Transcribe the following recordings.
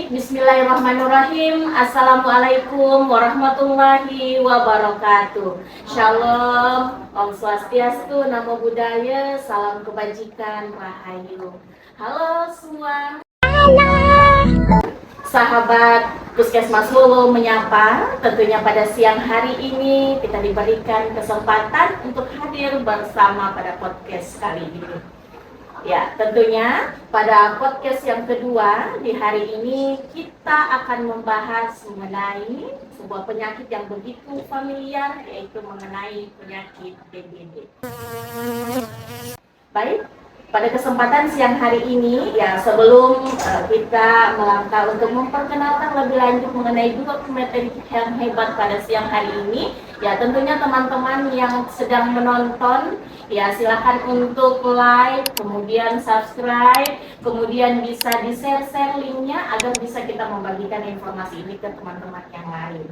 Baik, bismillahirrahmanirrahim. Assalamualaikum warahmatullahi wabarakatuh. Shalom, Om Swastiastu, Namo Buddhaya, salam kebajikan, rahayu. Halo semua. Sahabat Puskesmas Hulu menyapa, tentunya pada siang hari ini kita diberikan kesempatan untuk hadir bersama pada podcast kali ini. Ya, tentunya pada podcast yang kedua di hari ini kita akan membahas mengenai sebuah penyakit yang begitu familiar, yaitu mengenai penyakit DBD. Baik, pada kesempatan siang hari ini, ya sebelum kita melangkah untuk memperkenalkan lebih lanjut mengenai dua materi yang hebat pada siang hari ini, ya tentunya teman-teman yang sedang menonton, ya silakan untuk like, kemudian subscribe, kemudian bisa di-share linknya agar bisa kita membagikan informasi ini ke teman-teman yang lain.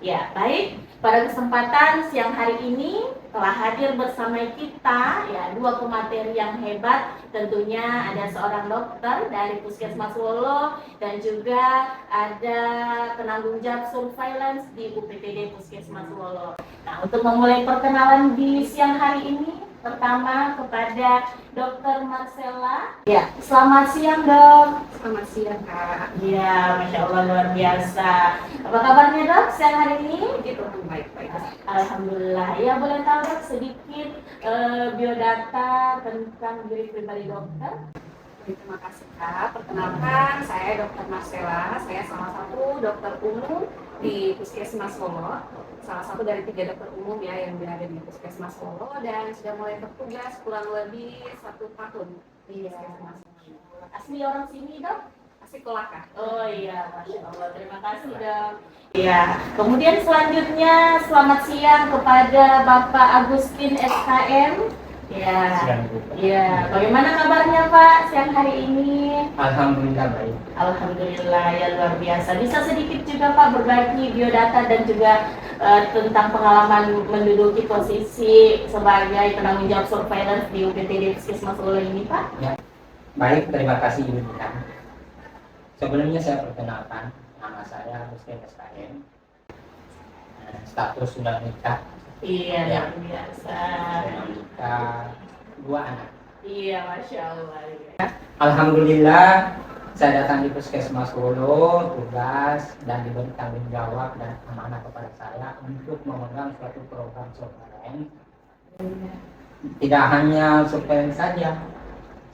Ya, baik. Pada kesempatan siang hari ini telah hadir bersama kita ya dua pemateri yang hebat. Tentunya ada seorang dokter dari Puskesmas Wolo dan juga ada penanggung jawab surveillance di UPTD Puskesmas Wolo. Nah, untuk memulai perkenalan di siang hari ini, pertama kepada Dr. Marcella. Ya, selamat siang dok. Selamat siang Kak. Ya, Masya Allah luar biasa. Apa kabarnya dok siang hari ini? Gitu, baik-baik. Alhamdulillah. Ya, boleh tahu dok sedikit biodata tentang diri pribadi dokter? Terima kasih Kak. Perkenalkan, saya Dr. Marcella. Saya salah satu dokter umum di Puskesmas Wolo. Salah satu dari 3 dokter umum ya yang berada di Puskesmas Wolo dan sudah mulai bertugas kurang lebih 1 tahun di Puskesmas Wolo. Asli orang sini dok? Asli Kolaka. Oh iya, Masya Allah. Terima kasih dok. Ya, kemudian selanjutnya selamat siang kepada Bapak Agustin SKM. Ya, ya. Bagaimana kabarnya Pak siang hari ini? Alhamdulillah baik. Alhamdulillah ya luar biasa. Bisa sedikit juga Pak berbagi biodata dan juga tentang pengalaman menduduki posisi sebagai penanggung jawab surveillance di UPTD Puskesmas Wolo ini Pak? Ya. Baik, terima kasih Ibu Dita. Sebelumnya saya perkenalkan, nama saya Agustin SKM. Status sudah nikah. Iya, Ya. luar biasa. Sudah nikah 2 anak. Iya, Masya Allah ya. Alhamdulillah, saya datang di Puskesmas Wolo, tugas dan diberi tanggung jawab dan amanah kepada saya untuk memegang suatu program surveillance. Tidak hanya surveillance saja,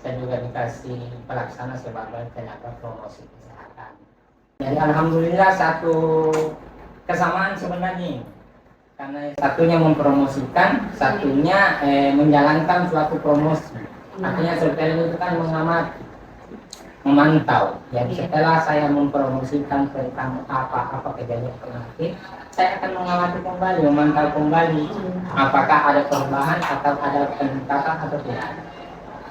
saya juga dikasih pelaksana sebagai tenaga promosi kesehatan. Jadi alhamdulillah satu kesamaan sebenarnya, karena satunya mempromosikan, satunya menjalankan suatu promosi. Artinya surveillance itu kan mengamati, memantau. Jadi setelah saya mempromosikan tentang apa kejadian penyakit, saya akan mengamati kembali, memantau kembali apakah ada perubahan atau ada peningkatan atau tidak.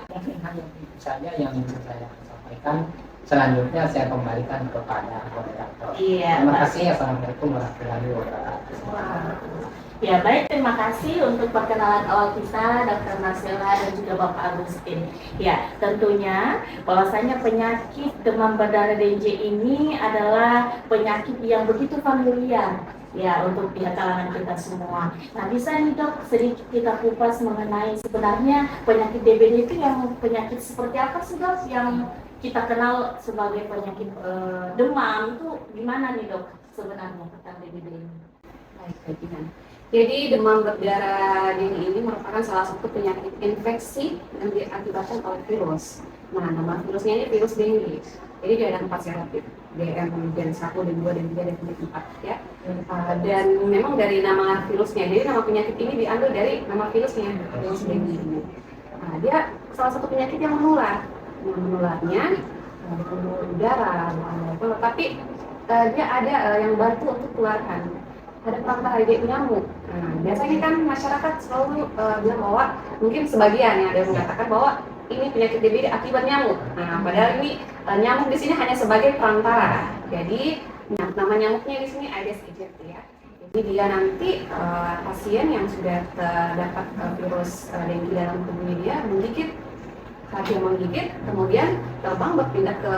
Mungkin hanya itu saja yang bisa saya sampaikan. Selanjutnya saya kembalikan kepada moderator. Iya, Terima Pak. kasih. Assalamualaikum warahmatullahi wabarakatuh. Ya baik, terima kasih untuk perkenalan awal kita Dr. Marcella dan juga Bapak Agustin. Ya, tentunya bahwasanya penyakit demam berdarah DMJ ini adalah penyakit yang begitu familiar ya untuk pihak kalangan kita semua. Nah, bisa nih dok sedikit kita kupas mengenai sebenarnya penyakit DBD itu yang penyakit seperti apa sih dok yang kita kenal sebagai penyakit demam itu gimana nih dok sebenarnya tentang DBD ini? Baik. Jadi demam berdarah dini ini merupakan salah satu penyakit infeksi yang diakibatkan oleh virus. Nah, nama virusnya ini virus dengue. Jadi dia ada 4 serotip, DM, dan 1, dan 2, dan 3, dan 4 ya. Dan memang dari nama virusnya, jadi nama penyakit ini diambil dari nama virusnya, virus dengue ini. Nah, dia salah satu penyakit yang menular. Nah, menularnya dari pembuluh udara, tapi dia ada yang bantu untuk keluarkan. Ada perantara yaitu nyamuk. Nah, biasanya kan masyarakat selalu bilang bahwa mungkin sebagian yang ada yang mengatakan bahwa ini penyakit DBD akibat nyamuk. Nah, padahal ini nyamuk di sini hanya sebagai perantara. Jadi nama nyamuknya di sini Aedes aegypti ya. Jadi dia nanti pasien yang sudah terdapat virus dengue dalam tubuhnya dia menggigit dia menggigit, kemudian terbang berpindah ke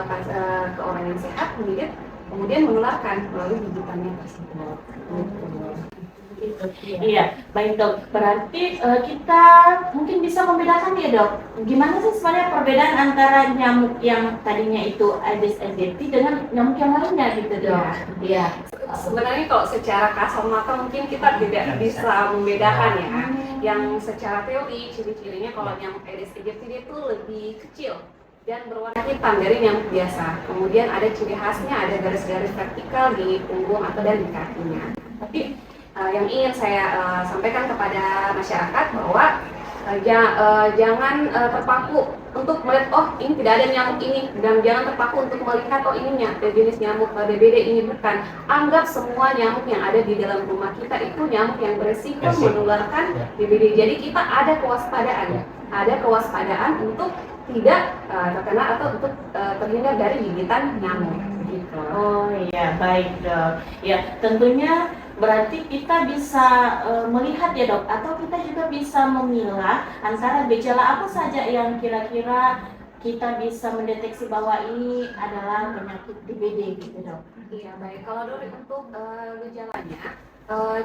orang yang sehat, menggigit, kemudian menularkan melalui gigitannya tersebut. Gitu. Iya, baik dok. Berarti kita mungkin bisa membedakan ya dok. Gimana sih sebenarnya perbedaan antara nyamuk yang tadinya itu Aedes aegypti dengan nyamuk yang lainnya gitu dok? Iya. Sebenarnya kalau secara kasar mata mungkin kita tidak bisa membedakan ya. Yang secara teori ciri-cirinya kalau nyamuk Aedes aegypti dia itu lebih kecil dan berwarna hitam dari nyamuk biasa. Kemudian ada ciri khasnya, ada garis-garis vertikal di punggung atau dan di kakinya. Tapi yang ingin saya sampaikan kepada masyarakat bahwa jangan terpaku untuk melihat oh ini tidak ada nyamuk ini, dan jangan terpaku untuk melihat oh ini jenis nyamuk DBD ini, bukan. Anggap semua nyamuk yang ada di dalam rumah kita itu nyamuk yang beresiko menularkan DBD. Jadi kita ada kewaspadaan untuk tidak terkena atau untuk terhindar dari gigitan nyamuk. Gitu. Oh iya, baik dok. Ya tentunya berarti kita bisa melihat ya dok, atau kita juga bisa memilah antara gejala apa saja yang kira-kira kita bisa mendeteksi bahwa ini adalah penyakit DBD gitu dok. Iya baik, kalau dari untuk gejalanya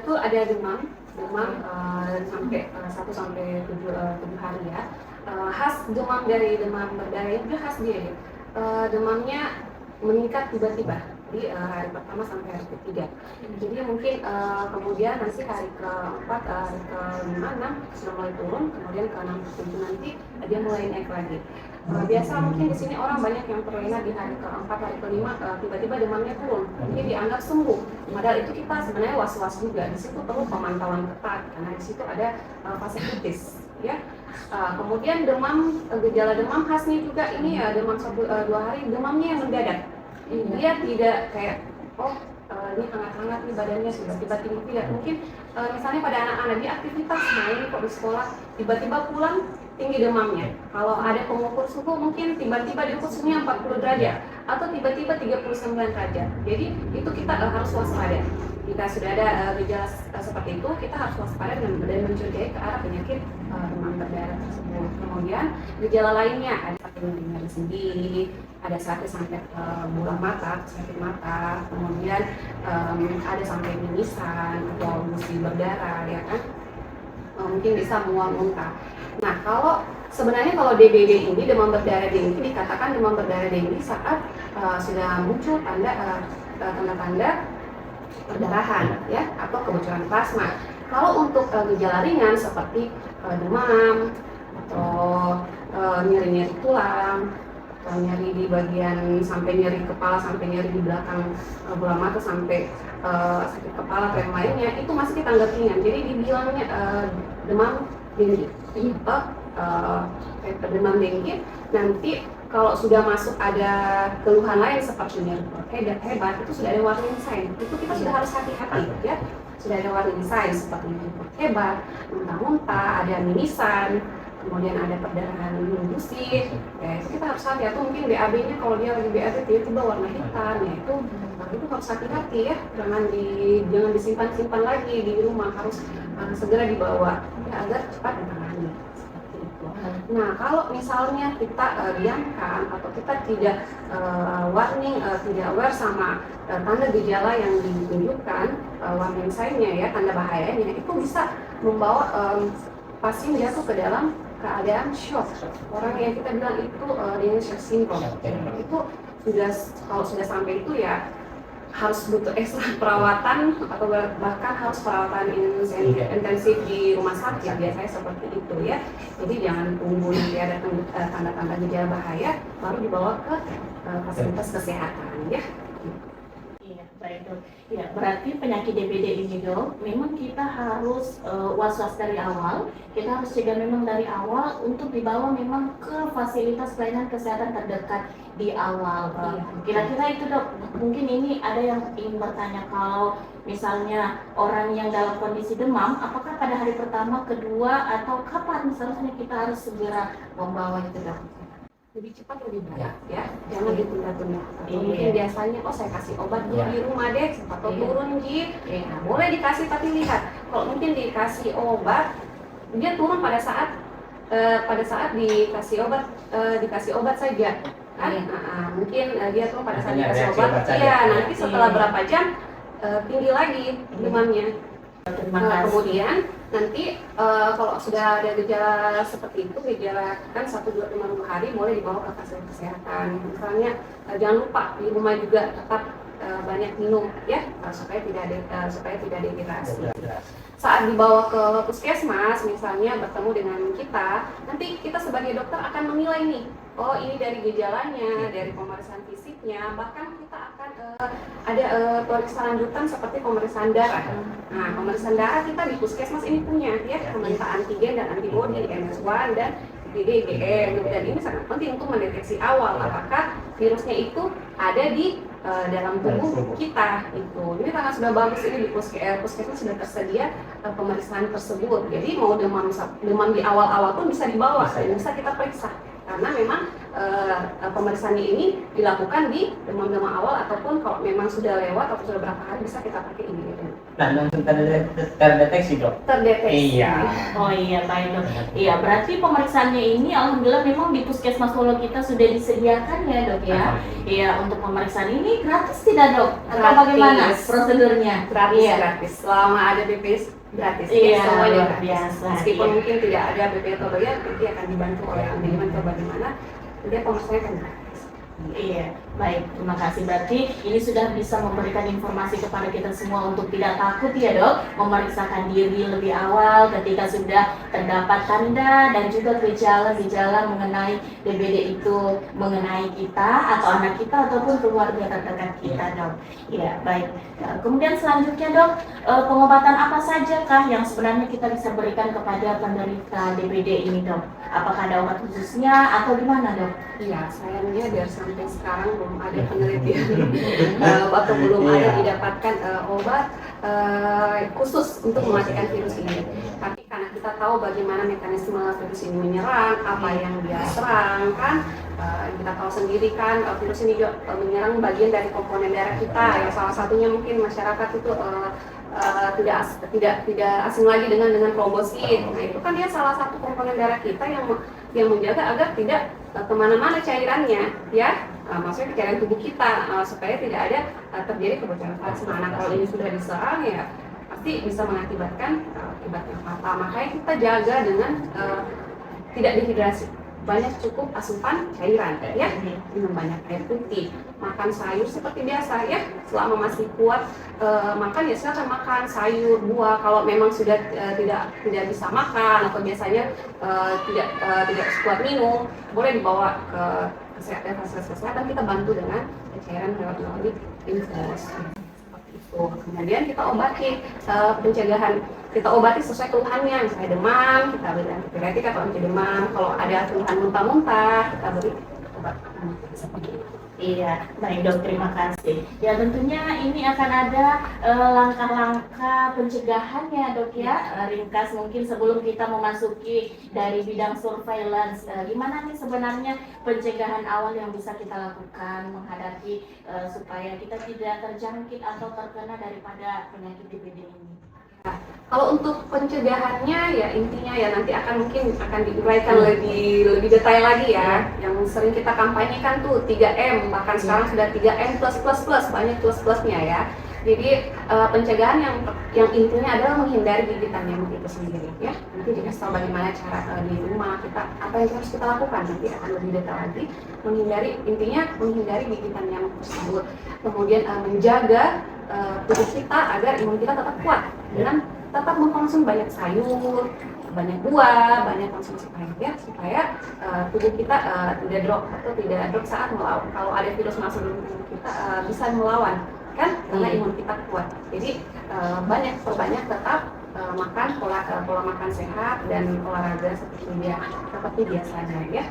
itu ada demam sampai 1 sampai 7 hari ya. Khas demam dari demam berdarah itu khas dia ya. Demamnya meningkat tiba-tiba di hari pertama sampai hari ketiga. Jadi mungkin kemudian nanti hari keempat, hari kelima, 6 sudah mulai turun, kemudian ke 6 ke 7 nanti dia mulai naik lagi. Biasa mungkin di sini orang banyak yang terlena di hari keempat, hari kelima tiba-tiba demamnya turun, jadi dianggap sembuh. Padahal itu kita sebenarnya was-was juga. Di situ perlu pemantauan ketat karena di situ ada fase kritis, ya. Kemudian gejala demam khasnya juga ini ya, demam 1-2 hari, demamnya yang mendadak. Dia tidak kayak ini hangat-hangat nih badannya, tiba-tiba tinggi, tidak. Mungkin misalnya pada anak-anak dia aktivitas main kok di sekolah, tiba-tiba pulang tinggi demamnya. Kalau ada pengukur suhu mungkin tiba-tiba diukur suhunya 40 derajat atau tiba-tiba 39 derajat. Jadi itu kita harus waspada. Jika sudah ada gejala seperti itu, kita harus waspada dan mencurigai ke arah penyakit demam berdarah tersebut. Kemudian gejala lainnya ada sakit nyeri sendi, ada sakit sampai bola mata, sakit mata, kemudian ada sampai mimisan atau gusi berdarah, ya kan? Mungkin bisa mual muntah. Nah, sebenarnya kalau DBD ini, demam berdarah denggi, dikatakan demam berdarah denggi saat sudah muncul tanda-tanda perdarahan, ya, atau kebocoran plasma. Kalau untuk gejala ringan seperti demam atau nyeri-nyeri tulang, atau nyeri di bagian sampai nyeri kepala, sampai nyeri di belakang bola mata, sampai sakit kepala atau yang lainnya, itu masih kita anggap ringan. Jadi dibilangnya demam denggi. Demam denggi nanti kalau sudah masuk ada keluhan lain seperti nyeri hebat, itu sudah ada warning sign. Itu kita sudah harus hati-hati, ya. Sudah ada warning sign seperti nyeri hebat, muntah-muntah, ada mimisan, kemudian ada perdarahan gusi. Itu kita harus hati. Atau mungkin BAB-nya kalau dia lagi BAB tiba-tiba warna hitam, ya itu harus hati-hati, ya. Jangan disimpan-simpan lagi di rumah, harus segera dibawa, ya, agar cepat ditangani. Nah, kalau misalnya kita diamkan atau kita tidak warning, tidak aware sama tanda gejala yang ditunjukkan, warning sign-nya, ya, tanda bahayanya, itu bisa membawa pasien jatuh ke dalam keadaan shock. Orang yang kita bilang itu shock syndrome. Itu kalau sudah sampai itu, ya, harus butuh ekstra perawatan atau bahkan harus perawatan intensif di rumah sakit, biasanya seperti itu, ya. Jadi jangan tunggu nanti ada tanda-tanda gejala bahaya baru dibawa ke fasilitas kesehatan, ya. Iya, baik dok. Ya, berarti penyakit DBD ini dok, memang kita harus was-was dari awal. Kita harus cegah memang dari awal untuk dibawa memang ke fasilitas pelayanan kesehatan terdekat di awal. Kira-kira itu dok, mungkin ini ada yang ingin bertanya, kalau misalnya orang yang dalam kondisi demam, apakah pada hari pertama, kedua, atau kapan seharusnya kita harus segera membawa itu dok? Lebih cepat lebih baik, ya. Jangan ditunda-tunda. Mungkin biasanya saya kasih obat dulu di rumah deh, atau turun nah, boleh dikasih, tapi lihat kalau mungkin dikasih obat dia turun pada saat pada saat dikasih obat saja kan. Mungkin dia tuh pada saat Hanya dikasih reaksi obat, obat saja. iya nanti setelah Iya. berapa jam tinggi lagi demamnya. Terima kasih. Kemudian nanti kalau sudah ada gejala seperti itu, gejala kan 1, 2, 5 hari boleh dibawa ke fasilitas kesehatan. Misalnya jangan lupa di rumah juga tetap banyak minum ya, supaya tidak dehidrasi. Saat dibawa ke puskesmas misalnya bertemu dengan kita, nanti kita sebagai dokter akan menilai nih, oh ini dari gejalanya, dari pemeriksaan fisiknya, bahkan kita akan ada pemeriksaan lanjutan seperti pemeriksaan darah. Nah, pemeriksaan darah kita di puskesmas ini punya ya, pemeriksaan antigen dan antibodi, MS1 dan IgM, dan ini sangat penting untuk mendeteksi awal apakah virusnya itu ada di dalam tubuh kita itu. Ini karena sudah bagus ini di puskesmas sudah tersedia pemeriksaan tersebut. Jadi mau demam di awal-awal pun bisa dibawa dan bisa kita periksa. Karena memang pemeriksaannya ini dilakukan di demam-demam awal ataupun kalau memang sudah lewat atau sudah berapa hari bisa kita pakai ini. Nah, langsung terdeteksi dok? Terdeteksi. Iya. Oh iya, baik dok. Iya, berarti pemeriksaannya ini alhamdulillah memang di Puskesmas Solo kita sudah disediakan ya dok ya. Iya, untuk pemeriksaan ini gratis tidak dok? Atau Gratis. bagaimana prosedurnya? Gratis, Iya. gratis. Selama ada BPS gratis. Iya, semuanya luar gratis. biasa. Meskipun Iya. mungkin tidak ada BPS atau bayar, nanti akan dibantu oleh manajemen atau bagaimana. Dia pemeriksaannya akan gratis. Iya, baik. Terima kasih. Berarti ini sudah bisa memberikan informasi kepada kita semua untuk tidak takut ya dok, memeriksakan diri lebih awal ketika sudah terdapat tanda dan juga gejala-gejala mengenai DBD itu mengenai kita atau anak kita ataupun keluarga terdekat kita dok. Iya, baik. Kemudian selanjutnya dok, pengobatan apa saja kah yang sebenarnya kita bisa berikan kepada penderita DBD ini dok? Apakah ada obat khususnya atau gimana dok? Iya, sayangnya biar sampai sekarang belum ada penelitian atau belum ada didapatkan obat khusus untuk mematikan virus ini. Tapi karena kita tahu bagaimana mekanisme virus ini menyerang, apa yang dia serang kan, kita tahu sendiri kan virus ini juga menyerang bagian dari komponen darah kita. Ya, salah satunya mungkin masyarakat itu tidak asing lagi dengan trombosit. Nah itu kan dia salah satu komponen darah kita yang menjaga agar tidak kemana-mana cairannya, ya. Maksudnya ke cairan tubuh kita supaya tidak ada terjadi kebocoran plasma. Nah kalau ini sudah diserang ya pasti bisa mengakibatkan akibat yang fatal. Makanya kita jaga dengan tidak dehidrasi. Banyak cukup asupan cairan ya, minum banyak air putih, makan sayur seperti biasa ya, selama masih kuat makan ya silakan makan sayur, buah. Kalau memang sudah tidak bisa makan atau biasanya tidak kuat minum, boleh dibawa ke fasilitas kesehatan, kita bantu dengan cairan lewat melalui infus. Kemudian kita obati pencegahan, kita obati sesuai keluhannya, misalnya demam, kita beri antipiretik atau anti demam. Kalau ada keluhan muntah-muntah, kita beri obat seperti itu. Iya, baik dok, terima kasih. Ya tentunya ini akan ada langkah-langkah pencegahannya dok ya. Ringkas mungkin sebelum kita memasuki dari bidang surveillance, gimana nih sebenarnya pencegahan awal yang bisa kita lakukan menghadapi supaya kita tidak terjangkit atau terkena daripada penyakit DBD ini. Kalau untuk pencegahannya ya intinya ya nanti mungkin akan diuraikan lebih detail lagi ya. Yang sering kita kampanyekan tuh 3M, bahkan sekarang sudah 3M plus, banyak plus-plusnya ya. Jadi pencegahan yang intinya adalah menghindari gigitan nyamuk itu sendiri ya. Nanti dikasih tahu bagaimana cara di rumah kita, apa yang harus kita lakukan, nanti akan lebih detail lagi. Menghindari gigitan nyamuk tersebut. Kemudian menjaga tubuh kita agar imun kita tetap kuat dengan tetap mengkonsumsi banyak sayur, banyak buah, banyak konsumsi air ya, supaya tubuh kita tidak drop saat melawan. Kalau ada virus masuk di tubuh kita bisa melawan kan, karena imun kita kuat. Jadi perbanyak tetap makan pola makan sehat dan olahraga seperti biasanya ya.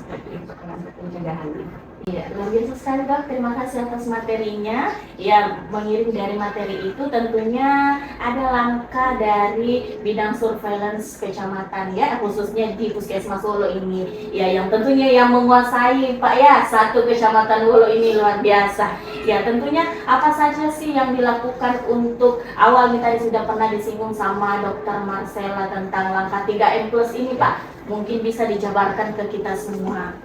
Seperti itu untuk pencegahannya. Iya, luar biasa sekali dok. Terima kasih atas materinya. Ya, mengirim dari materi itu tentunya ada langkah dari bidang surveillance kecamatan ya, khususnya di Puskesmas Wolo ini. Ya, yang tentunya yang menguasai Pak ya, satu kecamatan Wolo ini luar biasa. Ya, tentunya apa saja sih yang dilakukan untuk awalnya tadi sudah pernah disinggung sama Dokter Marcella tentang langkah 3M plus ini Pak. Mungkin bisa dijabarkan ke kita semua.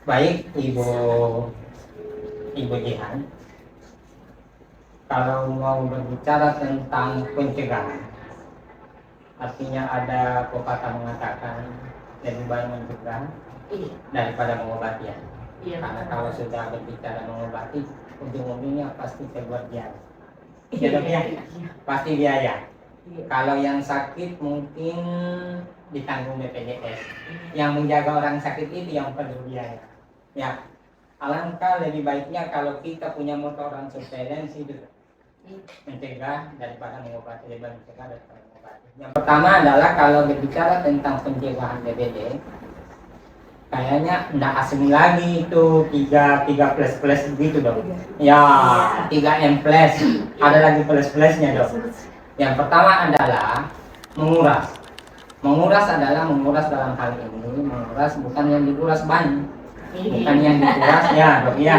Baik, Ibu Jihan. Kalau mau berbicara tentang pencegahan, artinya ada pepatah mengatakan lebih baik mencegah Iya. daripada mengobati ya. Iya. Karena kalau sudah berbicara mengobati, ujung-ujungnya pasti terbuat biaya. Iya. Ya, dok, ya? Iya. Pasti biaya. Iya. Kalau yang sakit mungkin ditanggung BPJS. Yang menjaga orang sakit itu yang perlu biaya. Ya, alangkah lebih baiknya kalau kita punya motor orang surveillance itu mencegah daripada mengobati, lebih baik mencegah daripada mengobati. Yang pertama adalah kalau berbicara tentang pencegahan DBD, kayaknya nggak asing lagi itu tiga plus begitu dong. Ya, 3M plus, ada lagi plus-plusnya dong. Yang pertama adalah menguras. Menguras adalah menguras dalam hal ini, menguras bukan yang dikuras ban, bukan yang dikuras ya dok ya.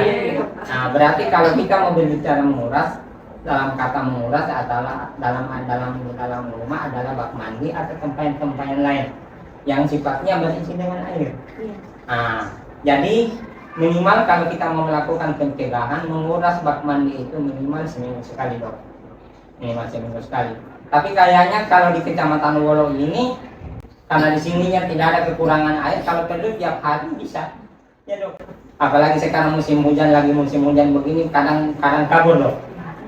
Nah, berarti kalau kita mau berbicara menguras, dalam kata menguras adalah dalam rumah adalah bak mandi atau tempayan-tempayan lain yang sifatnya berisi dengan air. Nah, jadi minimal kalau kita mau melakukan pencegahan, menguras bak mandi itu minimal seminggu sekali dok. Minimal seminggu sekali. Tapi kayaknya kalau di Kecamatan Wolo ini, karena di sininya tidak ada kekurangan air, kalau perlu tiap hari bisa. Ya dok. Apalagi sekarang musim hujan begini, kadang kabur dok.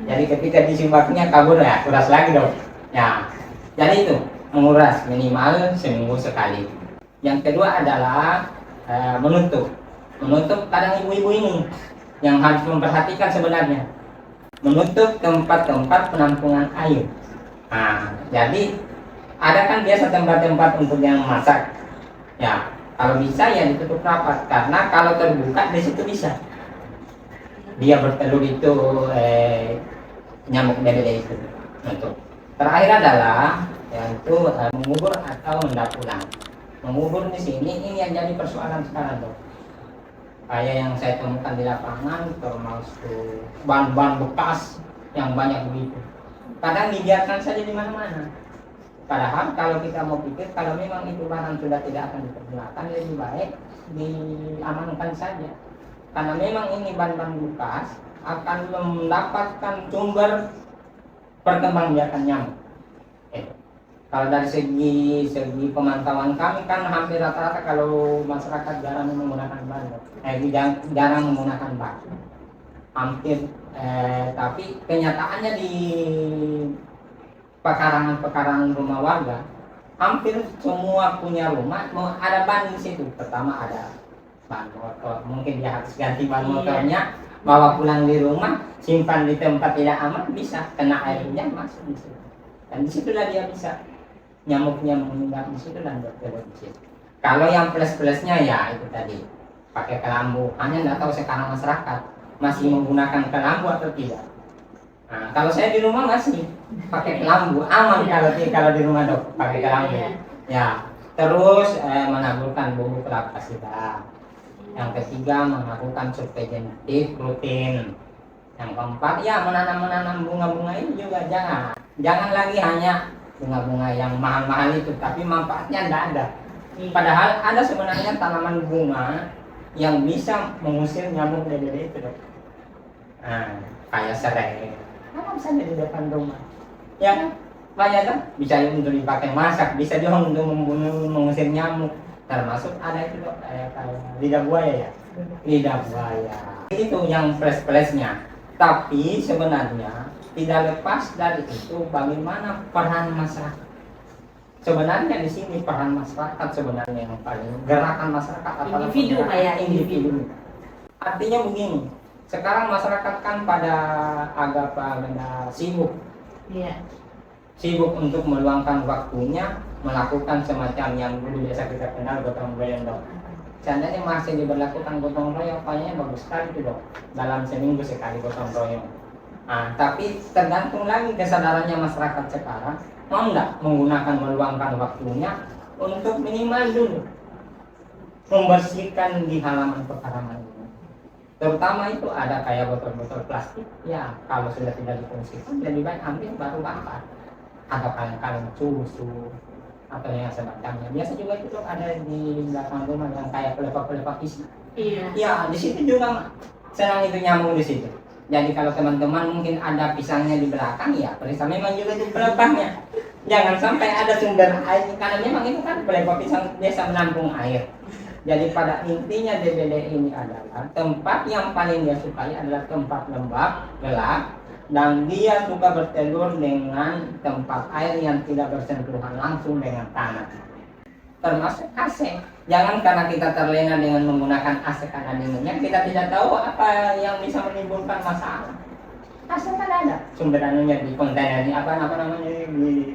Jadi ketika disimbaknya kabur ya, kuras lagi dok. Ya, jadi itu menguras minimal seminggu sekali. Yang kedua adalah menutup. Menutup kadang ibu-ibu ini yang harus memperhatikan sebenarnya. Menutup tempat-tempat penampungan air. Nah, jadi ada kan biasa tempat-tempat untuk yang masak. Ya, kalau bisa ya ditutup rapat karena kalau terbuka di situ bisa dia bertelur itu nyamuk DBD itu. Untuk terakhir adalah yaitu mengubur atau mendaur ulang. Mengubur di sini ini yang jadi persoalan sekarang dok. Kayak yang saya temukan di lapangan termasuk ban-ban bekas yang banyak begitu. Kadang dibiarkan saja di mana-mana. Padahal kalau kita mau pikir kalau memang itu barang sudah tidak akan dipergunakan, lebih baik diamankan saja. Karena memang ini ban-ban bekas akan mendapatkan sumber perkembangbiakan nyamuk. Kalau dari segi pemantauan kami kan hampir rata-rata kalau masyarakat jarang menggunakan ban, jarang menggunakan ban. Hampir, tapi kenyataannya di pekarangan rumah warga, hampir semua punya rumah mau ada ban di situ. Pertama ada ban motor, mungkin dia harus ganti ban motornya, bawa pulang di rumah, simpan di tempat tidak aman, bisa kena air hujan masuk di situ. Dan disitulah dia bisa nyamuknya menginap di situ dan bertelur di situ. Kalau yang plus-plusnya ya itu tadi pakai kelambu. Hanya nggak tahu sekarang masyarakat masih menggunakan kelambu atau tidak. Nah, kalau saya di rumah masih pakai kelambu, aman kalau di rumah dok pakai kelambu. Ya, terus menaburkan bubuk lakasida. Yang ketiga melakukan survei genetik rutin. Yang keempat ya menanam bunga-bunga ini juga jangan lagi hanya bunga-bunga yang mahal-mahal itu, tapi manfaatnya tidak ada. Padahal ada sebenarnya tanaman bunga yang bisa mengusir nyamuk DBD itu dok. Nah, kayak serai, tanam saja di depan rumah. Ya, banyak kan? Bisa untuk dipakai masak, bisa juga untuk mengusir nyamuk. Termasuk ada itu dok, kayak lidah buaya ya. Lidah buaya. Itu yang plus-plusnya. Tapi sebenarnya tidak lepas dari itu bagaimana peran masyarakat. Sebenarnya di sini peran masyarakat sebenarnya yang paling gerakan masyarakat Individu kayak individu. Artinya begini, sekarang masyarakat kan agak sibuk. Iya. Sibuk untuk meluangkan waktunya melakukan semacam yang dulu biasa kita kenal gotong royong dok. Seandainya masih diberlakukan gotong royong, kayaknya bagus sekali itu dok. Dalam seminggu sekali gotong royong. Nah, tapi tergantung lagi kesadarannya masyarakat sekarang mau nggak menggunakan meluangkan waktunya untuk minimal dulu membersihkan di halaman pekarangan ini. Terutama itu ada kayak botol-botol plastik. Ya, kalau sudah tidak difungsikan lebih baik ambil baru bakar. Atau kaleng-kaleng susu atau yang semacamnya. Biasa juga itu dok ada di belakang rumah yang kayak pelepah-pelepah isi. Iya. Ya di situ juga senang itu nyamuk di situ. Jadi kalau teman-teman mungkin ada pisangnya di belakang, ya periksa memang juga di pelepahnya. Jangan sampai ada sumber air, karena memang itu kan pelepah pisang biasa menampung air. Jadi pada intinya DBD ini adalah tempat yang paling dia sukai adalah tempat lembab, gelap, dan dia suka bertelur dengan tempat air yang tidak bersentuhan langsung dengan tanah. Termasuk AC. Jangan karena kita terlena dengan menggunakan AC karena dinginnya, kita tidak tahu apa yang bisa menimbulkan masalah. AC kan ada sumber anunya di kontainer ini, apa namanya di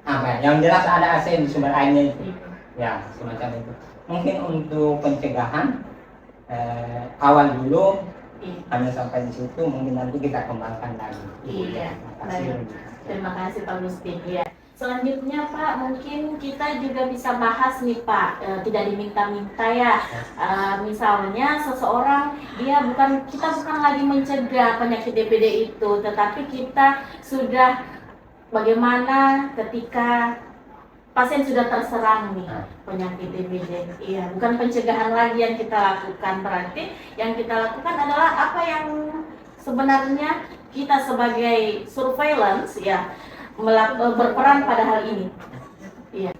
apa? Yang jelas ada AC di sumber airnya itu. Ya semacam itu. Mungkin untuk pencegahan awal dulu hanya sampai di situ, mungkin nanti kita kembangkan lagi. Iya. Terima kasih. Terima kasih Pak Gusti. Ya. Selanjutnya Pak, mungkin kita juga bisa bahas nih Pak, tidak diminta-minta ya. Misalnya seseorang kita bukan lagi mencegah penyakit DBD itu, tetapi kita sudah bagaimana ketika pasien sudah terserang nih penyakit DBD. Iya, bukan pencegahan lagi yang kita lakukan. Berarti yang kita lakukan adalah apa yang sebenarnya kita sebagai surveillance ya berperan pada hal ini. Iya.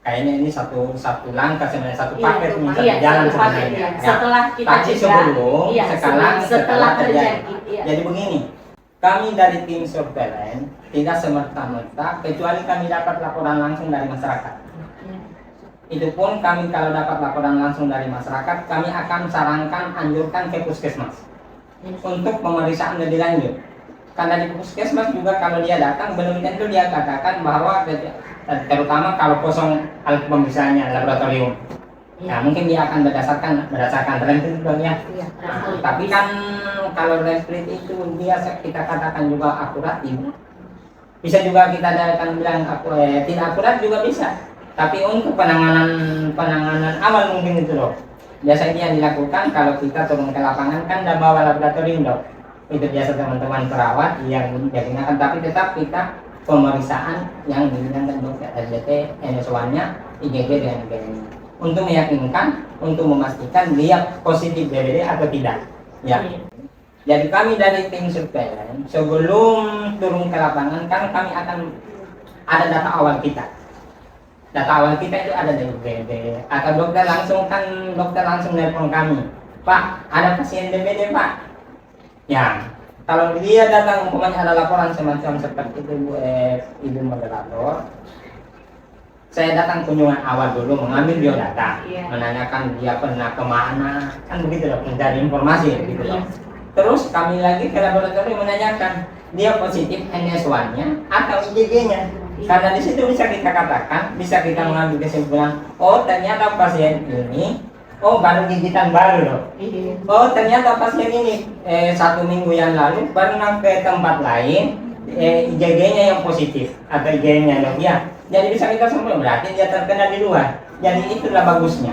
Kayaknya ini satu langkah sebenarnya, satu paket nih, satu iya, jalan satu paket, sebenarnya. iya. Setelah kita Tapi sebelum, iya, setelah terjadi. Iya. Jadi begini, kami dari tim surveillance tidak semerta-merta kecuali kami dapat laporan langsung dari masyarakat. Itu pun kami kalau dapat laporan langsung dari masyarakat, kami akan sarankan, anjurkan ke puskesmas untuk pemeriksaan lebih lanjut. Karena di puskesmas juga kalau dia datang belum tentu dia katakan bahwa terutama kalau kosong alat pemeriksaannya laboratorium. Nah mungkin dia akan berdasarkan rentgen ya. Tapi kan kalau rentgen itu biasa kita katakan juga akurat ibu. Bisa juga kita akan bilang tidak akurat juga bisa. Tapi untuk penanganan awal mungkin itu dok. Biasanya yang dilakukan kalau kita turun ke lapangan kan dan bawa laboratorium dok. Itu biasa teman-teman perawat yang digunakan, tapi tetap kita pemeriksaan yang digunakan dokter RDT, NS1-nya, IgG dan IgG untuk meyakinkan, untuk memastikan dia positif DBD atau tidak. Ya. Jadi kami dari tim surveillance sebelum turun ke lapangan kan kami akan ada data awal kita. Data awal kita itu ada dari DBD atau dokter langsung nelpon kami. Pak, ada pasien DBD Pak. Ya, kalau dia datang umpamanya ada laporan semacam seperti itu ibu moderator, saya datang kunjungan awal dulu mengambil biodata, menanyakan dia pernah kemana, kan begitu loh, mencari informasi gitu loh. Terus kami lagi ke laboratorium menanyakan dia positif NS1-nya atau IgG-nya, karena di situ bisa kita katakan, bisa kita mengambil kesimpulan, oh ternyata pasien ini baru gigitan baru loh. Oh ternyata pasien ini 1 minggu yang lalu pernah ke tempat lain IgG-nya yang positif atau IgG-nya loh ya. Jadi bisa kita simpulkan berarti dia terkena di luar. Jadi itulah bagusnya.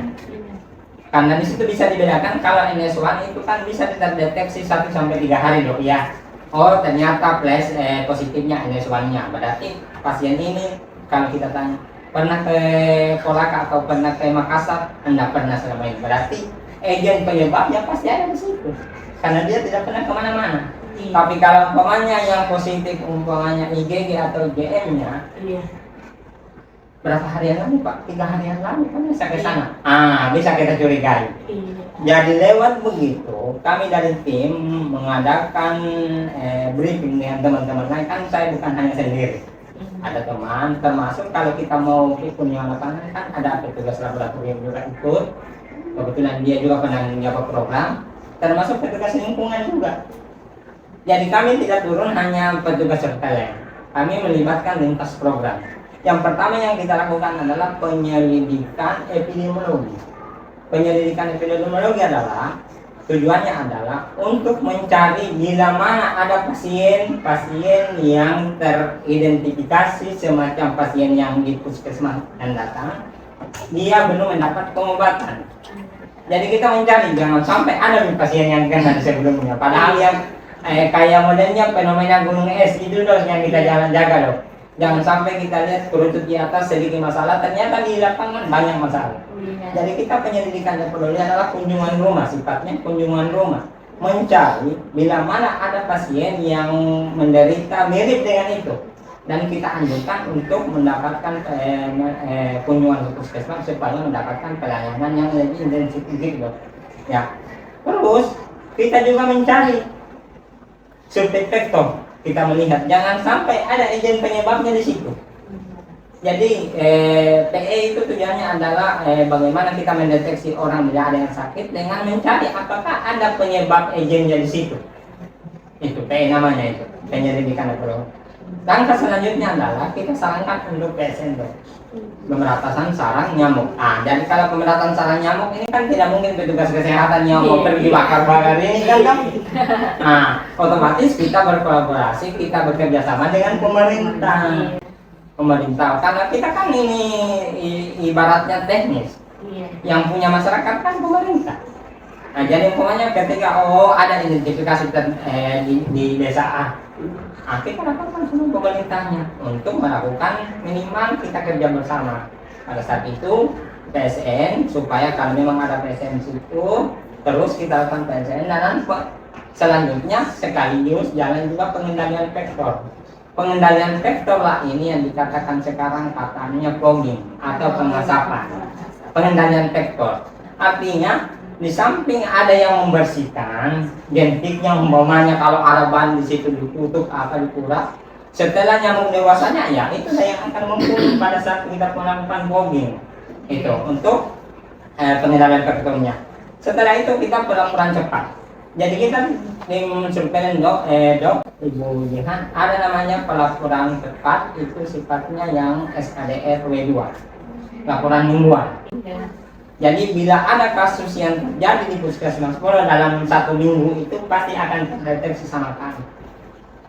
Karena di situ bisa dibedakan kalau NS1 itu kan bisa terdeteksi 1 sampai 3 hari loh ya. Oh ternyata positifnya NS1-nya. Berarti pasien ini kalau kita tanya pernah ke Kolaka atau pernah ke Makassar, Anda pernah selama ini. Berarti agen penyebabnya pasti ada di situ. Karena dia tidak pernah kemana-mana. Tapi kalau umpamanya yang positif, umpamanya IgG atau IgM-nya, berapa hari yang lalu Pak? 3 hari yang lalu kan bisa ke sana. Bisa kita curigai. Jadi lewat begitu, kami dari tim mengadakan briefing dengan teman-teman lain. Kan saya bukan hanya sendiri. Ada teman, termasuk kalau kita mau kunjungan lapangan kan ada petugas laboratorium juga ikut. Kebetulan dia juga pernah menjabat program, termasuk petugas lingkungan juga. Jadi kami tidak turun hanya petugas surveillance, kami melibatkan lintas program. Yang pertama yang kita lakukan adalah penyelidikan epidemiologi. Penyelidikan epidemiologi adalah tujuannya adalah untuk mencari bila mana ada pasien yang teridentifikasi semacam pasien yang di puskesmas dan datang, dia belum mendapat pengobatan. Jadi kita mencari jangan sampai ada pasien yang kena sebelumnya. Padahal yang kayak modelnya fenomena gunung es itu loh yang kita jalan jaga loh. Jangan sampai kita lihat kerucut di atas sedikit masalah, ternyata di lapangan banyak masalah. Jadi kita penyelidikan yang perlu adalah kunjungan rumah, sifatnya kunjungan rumah, mencari bila mana ada pasien yang menderita mirip dengan itu, dan kita anjurkan untuk mendapatkan kunjungan ke puskesmas supaya mendapatkan pelayanan yang lebih intensif gitu. Ya. Terus kita juga mencari subdetektor. Kita melihat jangan sampai ada agent penyebabnya di situ. Jadi PE itu tujuannya adalah bagaimana kita mendeteksi orang bila ada yang sakit dengan mencari apakah ada penyebab agennya di situ. Itu PE namanya itu, penyelidikan neurologi. Langkah selanjutnya adalah kita sarankan untuk PSN dok, pemberantasan sarang nyamuk. Jadi kalau pemberantasan sarang nyamuk ini kan tidak mungkin petugas kesehatan yang mau pergi bakar-bakar ini kan dok. Otomatis kita berkolaborasi, kita bekerja sama dengan pemerintah. Karena kita kan ini ibaratnya teknis. Yang punya masyarakat kan pemerintah. Jadi umpamanya ketika ada identifikasi di desa A, kita lakukan semua pemerintahnya untuk melakukan minimal kita kerja bersama. Pada saat itu PSN supaya kalau memang ada PSN di situ terus kita lakukan PSN dan selanjutnya sekaligus jalan juga pengendalian vektor. Pengendalian vektor lah ini yang dikatakan sekarang katanya fogging atau pengasapan. Pengendalian vektor artinya di samping ada yang membersihkan gentiknya, umpamanya kalau ada ban di situ ditutup atau dikuras, setelah nyamuk dewasanya ya itu yang akan membunuh pada saat kita melakukan fogging itu untuk pengendalian vektornya. Setelah itu kita pelaporan cepat. Jadi kita di surveillance dok Ibu Jihan ada namanya pelaporan cepat, itu sifatnya yang SKDR W2, laporan mingguan. Jadi bila ada kasus yang terjadi di puskesmas Polo dalam 1 minggu itu pasti akan terdeteksi sama kami.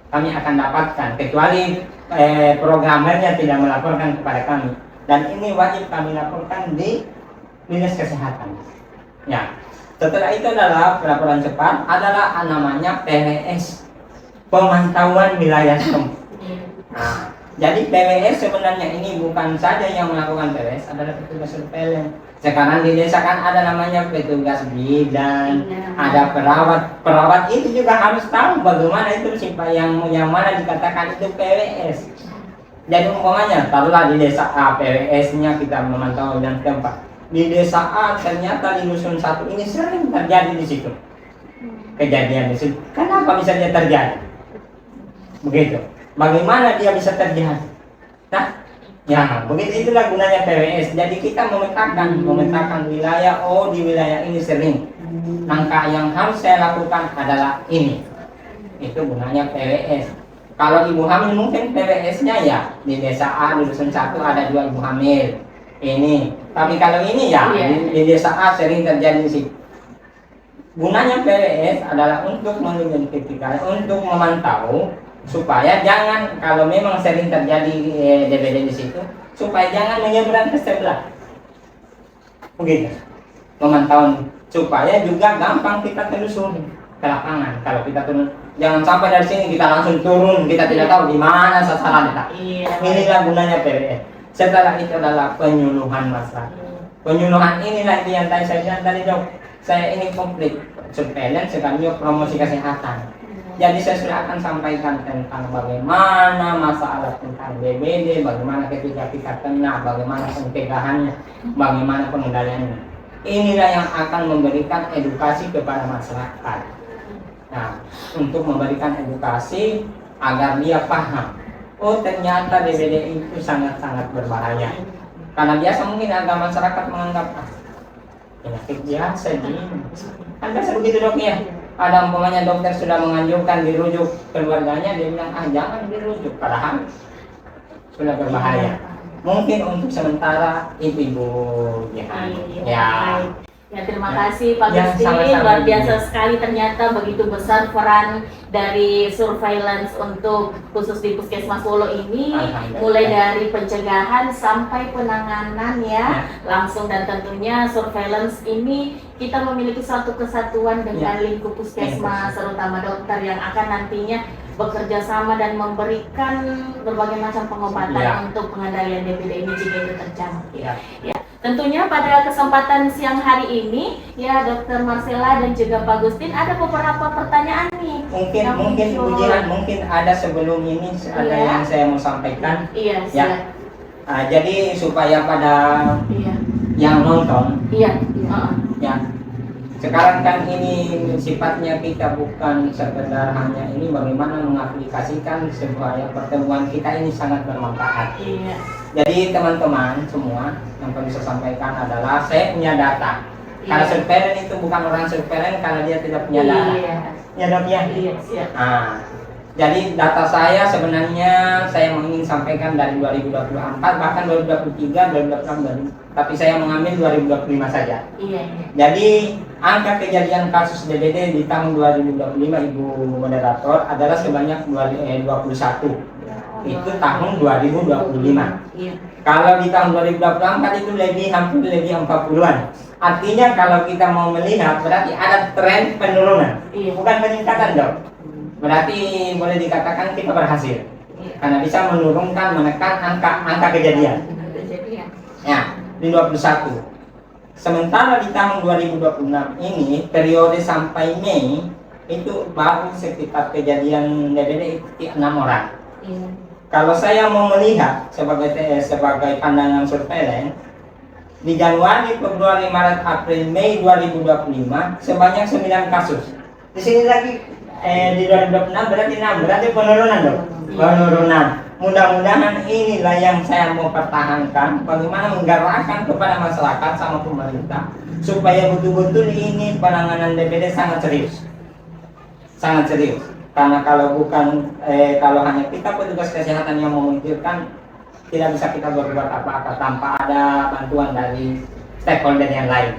Kami akan dapatkan kecuali programmernya tidak melaporkan kepada kami, dan ini wajib kami laporkan di dinas kesehatan. Ya. Setelah itu adalah pelaporan cepat adalah namanya PWS, pemantauan wilayah setempat. Jadi PWS sebenarnya ini bukan saja yang melakukan PWS, adalah petugas surveillance. Sekarang di desa kan ada namanya petugas bidan, ada perawat. Perawat itu juga harus tahu bagaimana itu yang mana dikatakan itu PWS. Jadi umpamanya taruhlah di desa A PWS-nya kita memantau dan tempat. Di desa A ternyata di dusun 1 ini sering terjadi di situ kejadian di situ. Kenapa bisa dia terjadi? Begitu. Bagaimana dia bisa terjadi? Nah, ya begitu itulah gunanya PWS. Jadi kita memetakan wilayah. Di wilayah ini sering. Langkah yang harus saya lakukan adalah ini. Itu gunanya PWS. Kalau ibu hamil mungkin PWS-nya ya di desa A di dusun 1 ada 2 ibu hamil. Ini, tapi kalau ini ya di desa A sering terjadi sih. Gunanya PWS adalah untuk mengidentifikasi, untuk memantau supaya jangan kalau memang sering terjadi DBD di situ, supaya jangan menyeberang ke sebelah. Begitu. Pemantauan supaya juga gampang kita telusuri ke lapangan. Kalau kita turun, jangan sampai dari sini kita langsung turun, kita tidak tahu di mana sasaran kita. Inilah gunanya PWS. Setelah itu adalah penyuluhan masyarakat. Penyuluhan inilah yang tadi saya bilang tadi dok. Saya ini komplit surveillance sekaligus promosi kesehatan. Jadi saya sudah akan sampaikan tentang bagaimana masalah tentang DBD, bagaimana ketika kita kena, bagaimana pencegahannya, bagaimana pengendaliannya. Inilah yang akan memberikan edukasi kepada masyarakat. Nah, untuk memberikan edukasi agar dia paham. Ternyata DBD itu sangat-sangat berbahaya. Karena biasa mungkin agama masyarakat menganggap penyakit biasa ini. Kan biasa begitu dok ya. Ada umpamanya dokter sudah menganjurkan dirujuk keluarganya, dia bilang jangan dirujuk, padahal sudah berbahaya. Mungkin untuk sementara itu Ibu ya. Ya, terima kasih Pak Ya, Gusti, sama-sama. luar biasa sekali ternyata begitu besar peran dari surveillance untuk khusus di Puskesmas Polo ini, mulai dari pencegahan sampai penanganan ya, langsung, dan tentunya surveillance ini kita memiliki suatu kesatuan dengan lingkup Puskesmas, terutama dokter yang akan nantinya bekerja sama dan memberikan berbagai macam pengobatan Iya. untuk pengendalian DBD ini jika itu terjangkit. Ya. Ya, tentunya pada kesempatan siang hari ini, ya Dokter Marcella dan juga Pak Gustin ada beberapa pertanyaan nih. Mungkin yang mungkin muncul. Bu Jihan, mungkin ada sebelum ini ada Iya. yang saya mau sampaikan. Iya, Ya. siap. Jadi supaya pada Iya, yang nonton, iya. ya sekarang kan ini sifatnya kita bukan sekedar hanya ini bagaimana mengaplikasikan supaya pertemuan kita ini sangat bermanfaat. Iya. Jadi teman-teman semua yang kami bisa sampaikan adalah saya punya data. Kalau Iya. surveilen itu bukan orang surveilen kalau dia tidak punya data. Iya. Ya dok ya. Iya, siap. Nah, jadi data saya sebenarnya saya ingin sampaikan dari 2024 bahkan 2023, 2026, tapi saya mengambil 2025 saja. Iya. Jadi angka kejadian kasus DBD di tahun 2025 Ibu Moderator adalah sebanyak 21. Itu tahun 2025. Iya. Kalau di tahun 2024 itu hampir lebih 40-an. Artinya kalau kita mau melihat berarti ada tren penurunan, Iya. bukan peningkatan dok. Berarti boleh dikatakan kita berhasil Iya. karena bisa menurunkan, menekan angka kejadian. Jadi ya. Ya, di 21. Sementara di tahun 2026 ini periode sampai Mei itu baru sekitar kejadian DBD itu 6 orang. Iya. Kalau saya mau melihat sebagai pandangan surveilen di Januari, Februari, Maret, April, Mei 2025 sebanyak 9 kasus. Di sini lagi di 2026 berarti 6, berarti penurunan dong. Penurunan. Mudah-mudahan inilah yang saya mau pertahankan, bagaimana menggerakkan kepada masyarakat sama pemerintah supaya betul-betul ini penanganan DBD sangat serius. Sangat serius. Karena kalau bukan kalau hanya kita petugas kesehatan yang memikirkan, tidak bisa kita berbuat apa-apa tanpa ada bantuan dari stakeholder yang lain.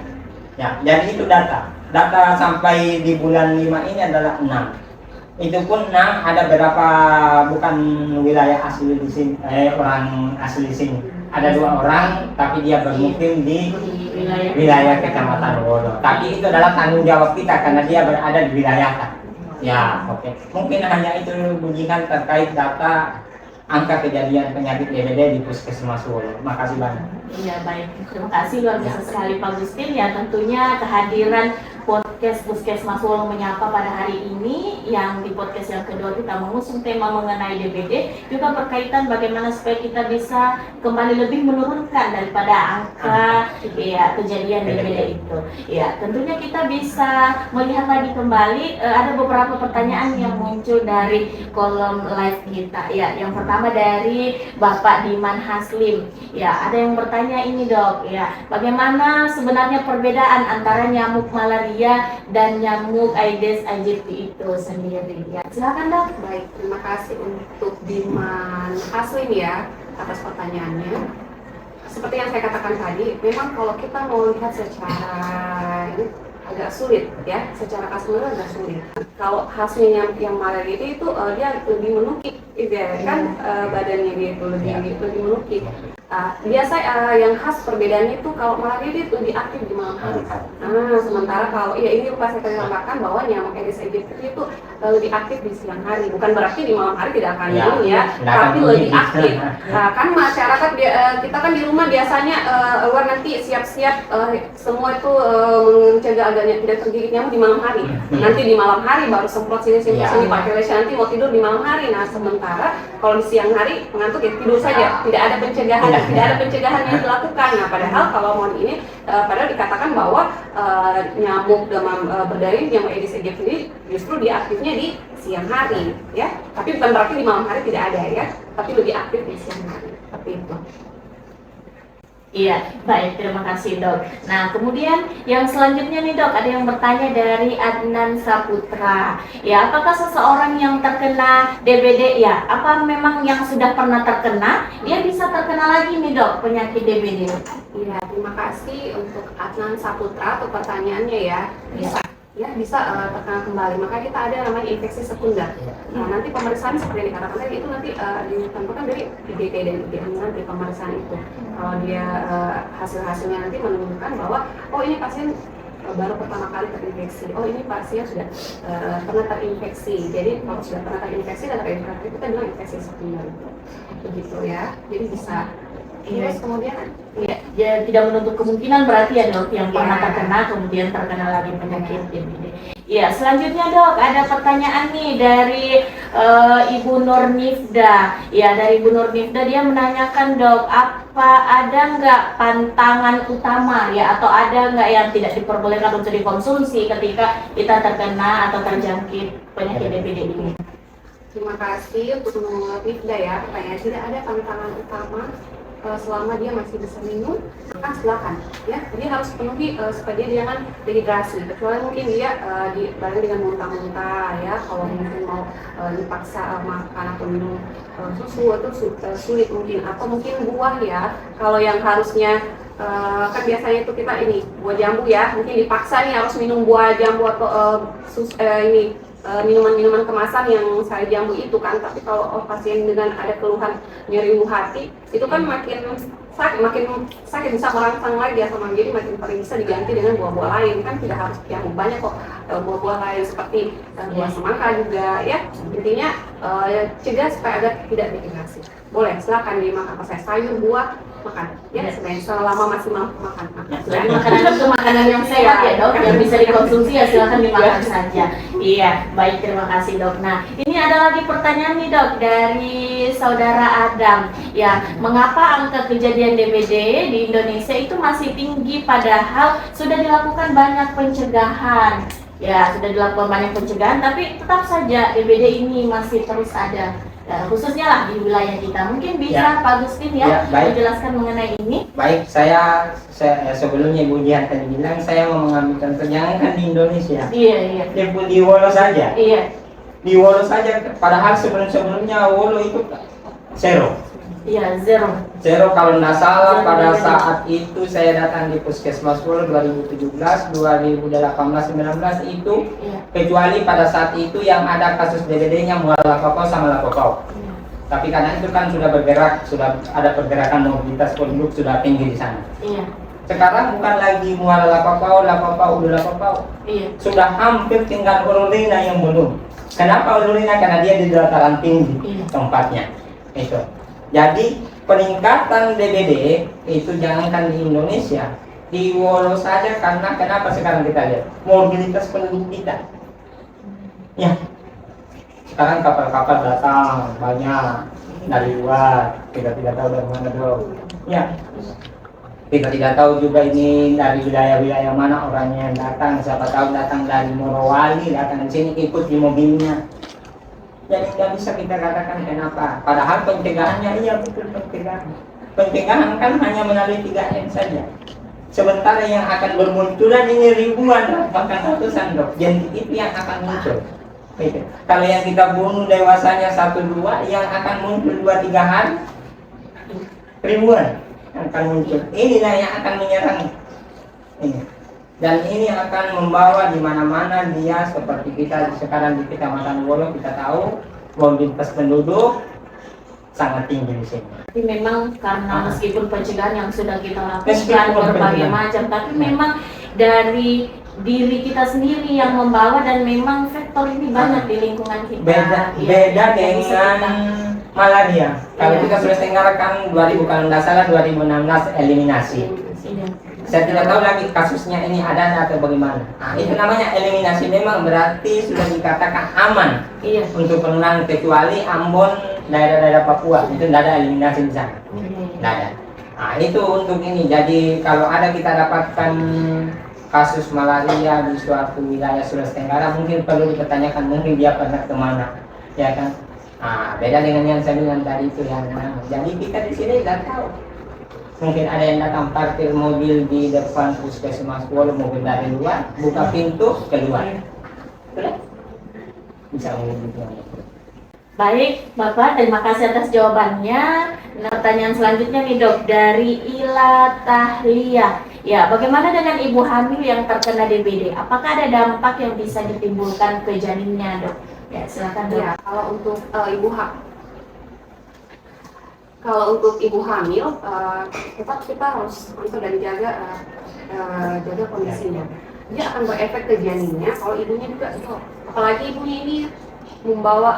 Ya, jadi itu data. Data sampai di bulan 5 ini adalah 6. Itu pun 6 ada berapa bukan wilayah asli di sini, orang asli di sini. Ada 2 orang tapi dia bermukim di wilayah Kecamatan Wodo. Tapi itu adalah tanggung jawab kita karena dia berada di wilayah. Ya, oke. Mungkin hanya itu Bu Jihan terkait data angka kejadian penyakit DBD di Puskesmas Wolo. Makasih banyak. Iya, baik. Terima kasih luar biasa sekali Pak Gustin. Ya, tentunya kehadiran podcast Puskesmas Wolo Menyapa pada hari ini, yang di podcast yang kedua kita mengusung tema mengenai DBD, juga berkaitan bagaimana supaya kita bisa kembali lebih menurunkan daripada angka ya kejadian DBD itu. Ya, tentunya kita bisa melihat lagi kembali ada beberapa pertanyaan yang muncul dari kolom live kita. Ya, yang pertama dari Bapak Diman Haslim. Ya, ada yang bertanya ini dok, ya, bagaimana sebenarnya perbedaan antara nyamuk malaria dan nyamuk Aedes aegypti itu sendiri? Ya, silakan dok. Baik, terima kasih untuk Diman Haslim ya atas pertanyaannya. Seperti yang saya katakan tadi, memang kalau kita mau lihat secara ini agak sulit ya, secara keseluruhan agak sulit. Kalau hasilnya yang malaria itu dia lebih menukik, gitu ya, kan badannya dia itu lebih menukik. Biasa yang khas perbedaannya itu kalau malaria itu lebih aktif di malam hari. Sementara kalau ya ini lupa saya tambahkan bahwa nyamuk Aedes aegypti itu lebih aktif di siang hari. Bukan berarti di malam hari tidak akan ini ya, tapi lebih aktif. Kan masyarakat kita kan di rumah biasanya luar nanti siap-siap semua itu mencegah agarnya tidak tergigit nyamuk di malam hari. Nanti di malam hari baru semprot sini pakai lotion, nanti mau tidur di malam hari. Nah sementara kalau di siang hari mengantuk ya tidur saja, tidak ada pencegahan yang dilakukan. Nah padahal kalau mau ini padahal dikatakan bahwa nyamuk demam berdarah nyamuk Aedes aegypti ini justru dia aktifnya di siang hari ya, tapi bukan berarti di malam hari tidak ada ya, tapi lebih aktif di siang hari seperti itu. Iya, baik, terima kasih dok. Nah, kemudian yang selanjutnya nih dok, ada yang bertanya dari Adnan Saputra. Ya, apakah seseorang yang terkena DBD ya, apa memang yang sudah pernah terkena, dia bisa terkena lagi nih dok penyakit DBD? Iya, terima kasih untuk Adnan Saputra untuk pertanyaannya ya. Bisa terkena kembali. Maka kita ada namanya infeksi sekunder. Nah, nanti pemeriksaan seperti yang dikatakan tadi itu nanti ditentukan dari IgG dan IgM nanti pemeriksaan itu. Kalau dia hasilnya nanti menunjukkan bahwa oh ini pasien baru pertama kali terinfeksi. Oh ini pasien sudah pernah terinfeksi. Jadi kalau sudah pernah terinfeksi dan terinfeksi itu kita bilang infeksi sekunder. Begitu ya. Jadi bisa. Terus kemudian ya tidak menutup kemungkinan berarti ya dok yang pernah Ya. terkena kemudian terkena lagi penyakit DBD. Ya selanjutnya dok ada pertanyaan nih dari Ibu Nur Nifda. Ya dari Ibu Nur Nifda dia menanyakan dok apa ada nggak pantangan utama ya atau ada nggak yang tidak diperbolehkan untuk dikonsumsi ketika kita terkena atau terjangkit penyakit DBD ini? terima kasih untuk Nifda ya. Pertanyaan tidak ada pantangan utama selama dia masih bisa minum, kan silakan ya. Jadi harus penuhi supaya dia jangan dehidrasi. Kecuali mungkin dia bareng dengan muntah-muntah ya. Kalau mungkin mau dipaksa makan atau minum susu itu sulit mungkin. Atau mungkin buah ya. Kalau yang harusnya kan biasanya itu kita ini buah jambu ya. Mungkin dipaksa nih harus minum buah jambu atau minuman-minuman kemasan yang sari jambu itu kan. Tapi kalau pasien dengan ada keluhan nyeri hati itu kan makin sakit bisa merangsang lagi asam lambung, jadi makin paling bisa diganti dengan buah-buah lain. Kan tidak harus yang banyak kok buah-buah lain seperti buah semangka juga ya. Intinya cegah supaya agar tidak dehidrasi. Boleh silakan dimakan apa saya sayur buah makan ya selama masih mampu makan. Jadi makanan itu makanan yang sehat ya dok, yang bisa dikonsumsi ya silakan dimakan saja. Iya, baik terima kasih dok. Nah ini ada lagi pertanyaan nih dok dari saudara Adam. Ya, mengapa angka kejadian DBD di Indonesia itu masih tinggi padahal sudah dilakukan banyak pencegahan? Ya, sudah dilakukan banyak pencegahan, tapi tetap saja DBD ini masih terus ada. Ya, khususnya lah di wilayah kita. Mungkin bisa Pak Agustin ya, baik. menjelaskan mengenai ini. Baik, saya sebelumnya Ibu Dian tadi bilang saya mau mengambil contoh jangan kan di Indonesia. Iya. Di Wolo saja. Iya. Di Wolo saja, padahal sebelum-sebelumnya Wolo itu zero. Iya, zero. Zero kalau tidak salah Zero pada DBD. saat itu saya datang di Puskesmas Wolo 2017, 2018, 19 itu Iya. kecuali pada saat itu yang ada kasus DBD-nya Muara Lakokau sama Lakokau. Iya. Tapi karena itu kan sudah bergerak, sudah ada pergerakan mobilitas penduduk sudah tinggi di sana. Iya. Sekarang bukan lagi Muara Lakokau, Ulu Lakokau. Iya. Sudah hampir tinggal Ulurina yang belum. Kenapa Ulurina? Karena dia di dataran tinggi Iya. tempatnya. Itu. Jadi peningkatan DBD itu jangankan di Indonesia, di Wolo saja karena kenapa sekarang kita lihat mobilitas penduduk kita. Ya. Sekarang kapal-kapal datang banyak dari luar, kita tidak tahu dari mana dong. Ya. Kita tidak tahu juga ini dari wilayah-wilayah mana orangnya yang datang. Siapa tahu datang dari Morowali, datang di sini ikut di mobilnya. Jadi nggak bisa kita katakan kenapa. Padahal pencegahannya iya betul pencegahan. Pencegahan kan hanya melalui 3M saja. Sementara yang akan bermunculan ini ribuan, bahkan ratusan dok. Jadi itu yang akan muncul. Gitu. Kalau yang kita bunuh dewasanya 1-2, yang akan muncul 2-3 hari ribuan akan muncul. Inilah yang akan menyerang ini. Dan ini akan membawa di mana-mana dia seperti kita sekarang di Kecamatan Wolo kita tahu mobilitas penduduk sangat tinggi di sini. Tapi memang karena meskipun pencegahan yang sudah kita lakukan Meskipun berbagai pencegahan. macam, tapi memang dari diri kita sendiri yang membawa dan memang faktor ini banyak di lingkungan kita. Beda Ya, dengan yang bisa kita- malaria. Kalau Iya. kita Sulawesi Tenggara kan 2000 kalau tidak salah 2016 eliminasi. Iya. Saya tidak tahu lagi kasusnya ini ada atau bagaimana. Nah, itu namanya eliminasi, memang berarti sudah dikatakan aman Iya. untuk penanganan kecuali Ambon, daerah-daerah Papua itu tidak ada eliminasi di sana. Tidak ada. Nah, itu untuk ini. Jadi kalau ada kita dapatkan kasus malaria di suatu wilayah Sulawesi Tenggara mungkin perlu dipertanyakan mungkin dia pernah kemana, ya kan? Nah, beda dengan yang saya bilang tadi itu yang jadi kita di sini tidak tahu. Mungkin ada yang datang parkir mobil di depan Puskesmas Wolo, mobil dari luar, buka pintu keluar. Sudah? Bisa begitu. Baik, Bapak, terima kasih atas jawabannya. Nah, pertanyaan selanjutnya nih dok, dari Ila Tahlia. Ya, bagaimana dengan ibu hamil yang terkena DBD? Apakah ada dampak yang bisa ditimbulkan ke janinnya dok? Ya, silakan dok. Ya, kalau untuk ibu hamil, tetap kita harus monitor dan jaga kondisinya. dia akan berefek ke janinnya kalau ibunya juga stop. Apalagi ibunya ini membawa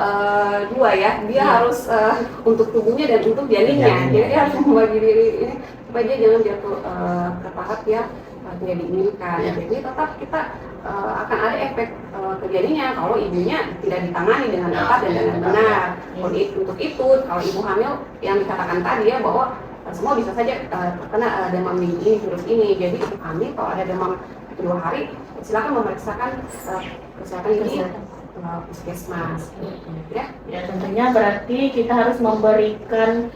dua ya, dia harus untuk tubuhnya dan untuk janinnya. Jadi dia harus membagi diri ini supaya dia jangan jatuh ke tahap ya tidak diinginkan. Jadi tetap kita akan ada efek ke janinnya kalau ibunya tidak ditangani dengan tepat dan dengan benar. Untuk itu, kalau ibu hamil yang dikatakan tadi ya bahwa semua bisa saja terkena demam ini, virus ini. Jadi untuk hamil kalau ada demam 2 hari, silakan memeriksakan kesehatan ini puskesmas. Ya tentunya berarti kita harus memberikan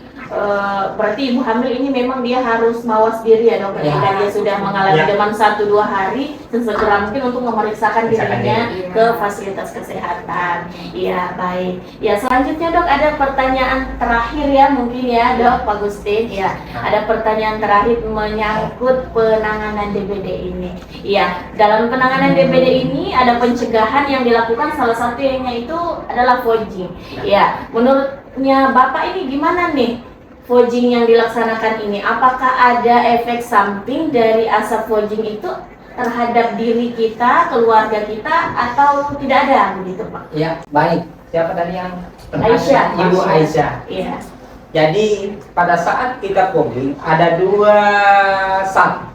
berarti ibu hamil ini memang dia harus mawas diri ya dok, ketika dia sudah mengalami demam 1-2 hari, sesegera mungkin untuk memeriksakan dirinya ke fasilitas kesehatan. Iya baik. Ya selanjutnya dok ada pertanyaan terakhir ya mungkin ya dok Pak Gustin. Ya ada pertanyaan terakhir menyangkut penanganan DBD ini. Iya dalam penanganan DBD ini ada pencegahan yang dilakukan, salah satunya itu adalah fogging. Ya menurutnya Bapak ini gimana nih fogging yang dilaksanakan ini? Apakah ada efek samping dari asap fogging itu terhadap diri kita, keluarga kita, atau tidak ada begitu Pak? Ya, baik. Siapa tadi yang Aisyah. Ibu Aisyah. Iya. Jadi pada saat kita fogging ada 2 zat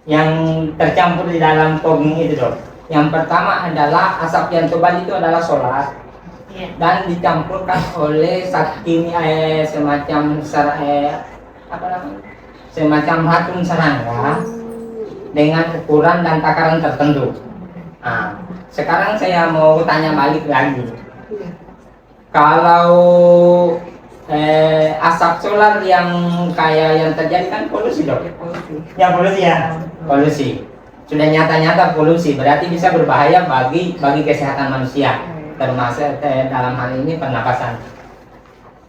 yang tercampur di dalam fogging itu dok. Yang pertama adalah asap yang tebal itu adalah solar. Dan dicampurkan oleh zat kimia semacam semacam racun serangga dengan ukuran dan takaran tertentu. Nah, sekarang saya mau tanya balik lagi. Kalau asap solar yang kayak yang terjadi kan polusi dok? Ya polusi ya, polusi. Sudah nyata-nyata polusi, berarti bisa berbahaya bagi kesehatan manusia, termasuk dalam hal ini pernapasan.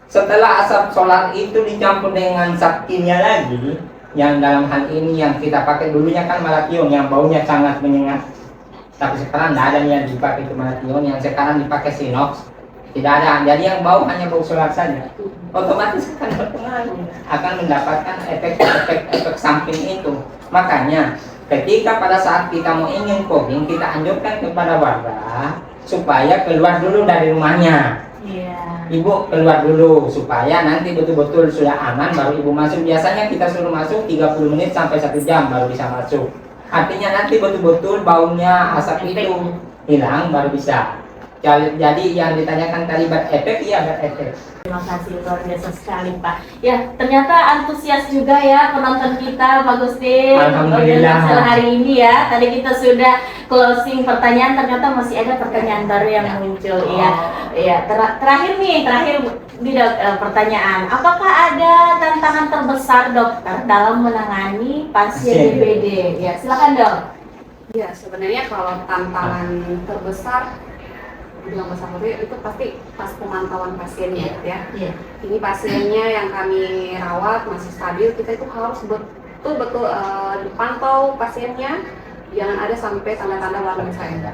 Setelah asap solar itu dicampur dengan zat kimia lagi, yang dalam hal ini yang kita pakai dulunya kan malation yang baunya sangat menyengat, tapi sekarang tidak ada yang dipakai itu malation, yang sekarang dipakai Sinox, tidak ada. Jadi yang bau hanya bau solar saja, otomatis akan berpengaruh, akan mendapatkan efek samping itu. Makanya ketika pada saat kita mau ingin fogging, kita anjurkan kepada warga supaya keluar dulu dari rumahnya. Ibu keluar dulu supaya nanti betul-betul sudah aman baru ibu masuk. Biasanya kita suruh masuk 30 menit sampai 1 jam baru bisa masuk. Artinya nanti betul-betul baunya asap itu hilang baru bisa. Jadi yang ditanyakan tadi berefek, iya berefek. Terima kasih, luar biasa sekali Pak. Ya ternyata antusias juga ya penonton kita Pak Gustin. Alhamdulillah. Hari ini ya, tadi kita sudah closing pertanyaan, ternyata masih ada pertanyaan baru yang muncul. Iya, terakhir nih dok, pertanyaan. Apakah ada tantangan terbesar dokter dalam menangani pasien DBD? Ya silakan dok. Ya sebenarnya kalau tantangan terbesar bilang bahasa Korea itu pasti pas pemantauan pasiennya ya. Ini pasiennya yang kami rawat masih stabil, kita itu harus betul-betul dipantau pasiennya, jangan ada sampai tanda-tanda warning sign.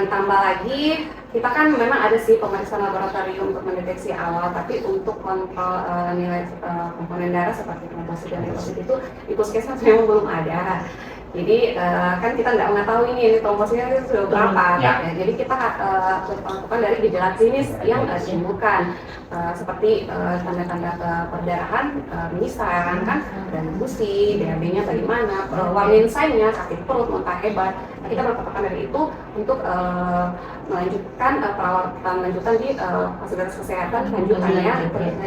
Ditambah lagi kita kan memang ada sih pemeriksaan laboratorium untuk mendeteksi awal, tapi untuk kontrol nilai komponen darah seperti trombosit dan leukosit itu di puskesmas memang belum ada. Jadi kan kita nggak mengetahui ini trombositnya itu sudah berapa. Jadi kita lakukan dari gejala klinis yang ditimbulkan seperti tanda-tanda perdarahan, mimisan kan, dan gusi, DHB-nya bagaimana, warning sign-nya sakit perut, muntah hebat. Nah, kita berpatokan dari itu untuk melanjutkan perawatan lanjutan di fasilitas kesehatan lanjutannya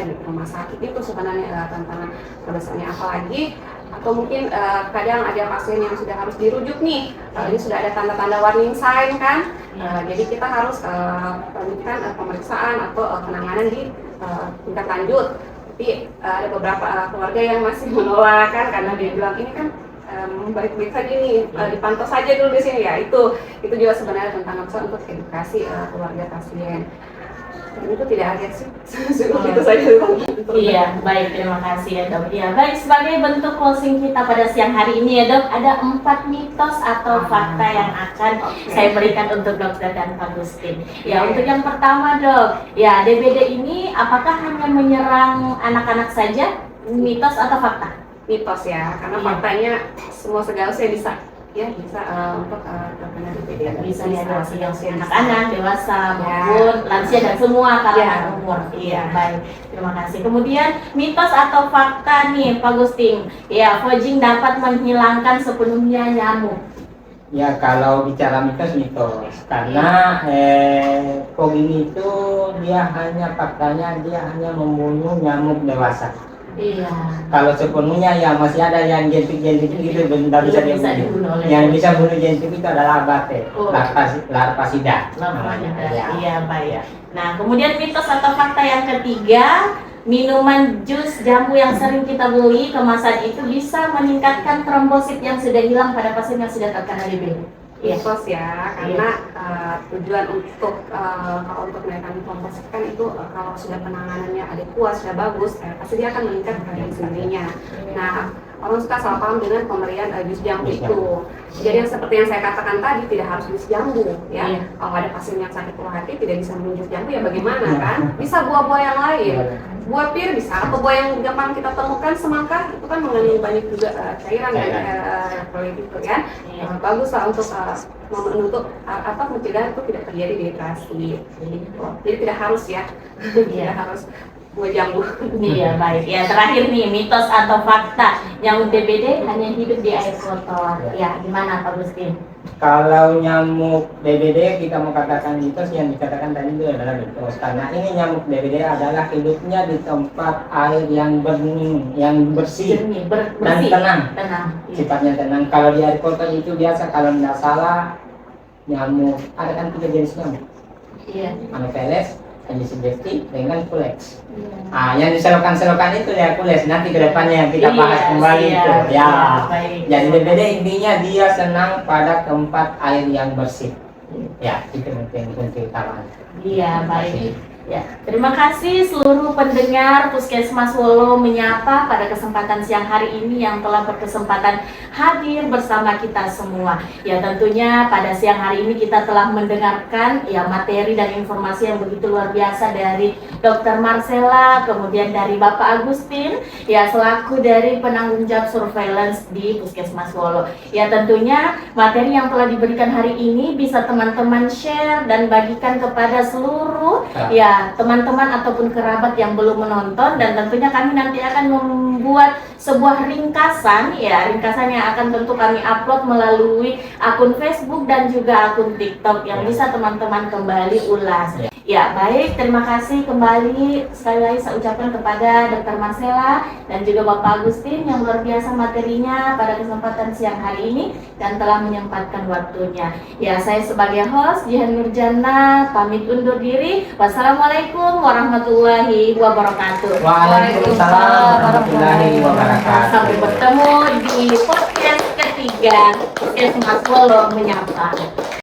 di rumah sakit. Itu sebenarnya tantangan terbesarnya. Apalagi atau mungkin kadang ada pasien yang sudah harus dirujuk nih, ini sudah ada tanda-tanda warning sign kan, jadi kita harus lanjutkan pemeriksaan atau penanganan di tingkat lanjut. Tapi ada beberapa keluarga yang masih menolak kan, karena dia bilang ini kan baik-baik saja nih, dipantau saja dulu di sini ya. Itu juga sebenarnya tantangan besar untuk edukasi keluarga pasien. Dan itu tidak ada sih, itu saja. Iya, baik, terima kasih ya dok. Ya, baik, sebagai bentuk closing kita pada siang hari ini ya dok, ada 4 mitos atau fakta yang akan saya berikan untuk dokter dan Pak Gustin. Ya, untuk yang pertama dok, ya DBD ini apakah hanya menyerang anak-anak saja, mitos atau fakta? mitos ya, karena faktanya semua segala usia bisa bisa untuk terkena DBD. Bisa diatasi yang anak-anak, dewasa maupun lansia dan semua kalangan umur. Iya, baik. Terima kasih. Kemudian mitos atau fakta nih, Pak Gusting. Ya, Fojing dapat menghilangkan sepenuhnya nyamuk. Ya kalau bicara mitos karena fogging itu faktanya dia hanya membunuh nyamuk dewasa. Iya. Kalau sepenuhnya ya masih ada yang jentik-jentik itu tidak bisa dibunuh. oleh Yang bisa bunuh jentik itu adalah abate, Oh. larvasida. Iya, baik. Nah, kemudian mitos atau fakta yang ketiga, minuman jus jambu yang sering kita beli kemasan itu bisa meningkatkan trombosit yang sudah hilang pada pasien yang sudah terkena DBD. Iya. Mitos ya, karena tujuan untuk kalau untuk menaikkan trombosit kan itu kalau sudah penanganannya adekuat, sudah bagus, pasti dia akan meningkat kadar sendirinya. Nah, orang suka salah paham dengan pemberian jus jambu itu. Jadi yang seperti yang saya katakan tadi, tidak harus jus jambu ya. Iya. Kalau ada pasien yang sakit buah hati tidak bisa minum jus jambu ya bagaimana kan? Bisa buah-buah yang lain. Buah pir bisa, atau buah yang gampang kita temukan, semangka itu kan mengandung banyak juga cairan dan elektrolit itu kan. Bagus lah untuk menutup atau mencegah itu tidak terjadi dehidrasi. Jadi tidak harus ya, tidak harus buah jambu. Iya, baik. Ya, terakhir nih, mitos atau fakta yang DBD hanya hidup di air kotor. Ya, gimana Pak Gustin? Kalau nyamuk DBD kita mau katakan mitos, yang dikatakan tadi itu adalah mitos karena ini nyamuk DBD adalah hidupnya di tempat air yang bening, yang bersih Jernih, dan bersih. tenang. Tenang. Iya. Sifatnya tenang. Kalau di air kotor itu biasa kalau tidak salah nyamuk ada kan 3 jenis nyamuk, Iya. Anopheles, Aedes aegypti dengan Culex. Iya. Yang diselokan ya Culex, nanti ke depannya kita bahas kembali iya, itu. Ya. baik. Jadi DBD intinya dia senang pada tempat air yang bersih. Ya, itu mungkin kunci utama. Iya, baik. Ya, terima kasih seluruh pendengar Puskesmas Wolo Menyapa pada kesempatan siang hari ini yang telah berkesempatan hadir bersama kita semua. Ya, tentunya pada siang hari ini kita telah mendengarkan ya materi dan informasi yang begitu luar biasa dari Dr. Marcella, kemudian dari Bapak Agustin, ya selaku dari penanggung jawab surveillance di Puskesmas Wolo. Ya, tentunya materi yang telah diberikan hari ini bisa teman-teman share dan bagikan kepada seluruh ya teman-teman ataupun kerabat yang belum menonton, dan tentunya kami nanti akan membuat sebuah ringkasan yang akan tentu kami upload melalui akun Facebook dan juga akun TikTok yang bisa teman-teman kembali ulas. Ya, baik, terima kasih kembali sekali lagi saya ucapkan kepada Dr. Marcella dan juga Bapak Agustin yang luar biasa materinya pada kesempatan siang hari ini dan telah menyempatkan waktunya. Ya, saya sebagai host Jihan Nurjana pamit undur diri. Wassalamualaikum warahmatullahi wabarakatuh. Waalaikumsalam warahmatullahi wabarakatuh. Sampai bertemu di podcast ketiga Puskesmas Wolo Menyapa.